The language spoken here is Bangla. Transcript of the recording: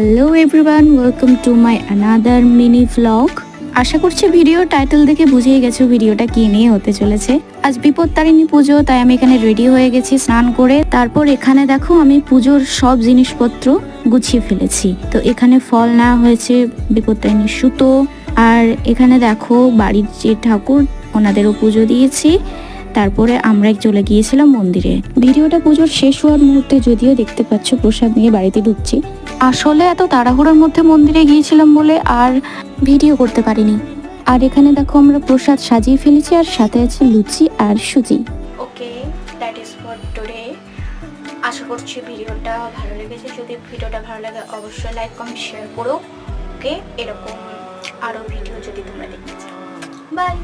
Hello everyone, welcome to my another mini vlog. আশা করছি ভিডিও টাইটেল দেখে বুঝিয়ে গেছো ভিডিওটা কি নিয়ে হতে চলেছে। আজ বিপত্তারিণী পুজো, তাই আমি এখানে রেডি হয়ে গেছি স্নান করে। তারপর এখানে দেখো আমি পুজোর সব জিনিসপত্র গুছিয়ে ফেলেছি। তো এখানে ফল নেওয়া হয়েছে, বিপত্তারিণীর সুতো, আর এখানে দেখো বাড়ির যে ঠাকুর ওনাদেরও পুজো দিয়েছি। তারপরে আমরা চলে গিয়েছিলাম মন্দিরে। ভিডিওটা পুজোর শেষ হওয়ার মুহূর্তে যদিও দেখতে পাচ্ছ প্রসাদ নিয়ে বাড়িতে ঢুকছি। আসলে এত তাড়াহুড়োর মধ্যে মন্দিরে গিয়েছিলাম বলে আর ভিডিও করতে পারিনি। আর এখানে দেখো আমরা প্রসাদ সাজিয়ে ফেলেছি, আর সাথে আছে লুচি আর সুজি। ওকে, দ্যাট ইজ ফর টুডে। আশা করছি ভিডিওটা ভালো লেগেছে। যদি ভিডিওটা ভালো লাগে অবশ্যই লাইক কমেন্ট শেয়ার করো। ওকে, এরকম আরও ভিডিও যদি তোমরা দেখতে চাও। বাই।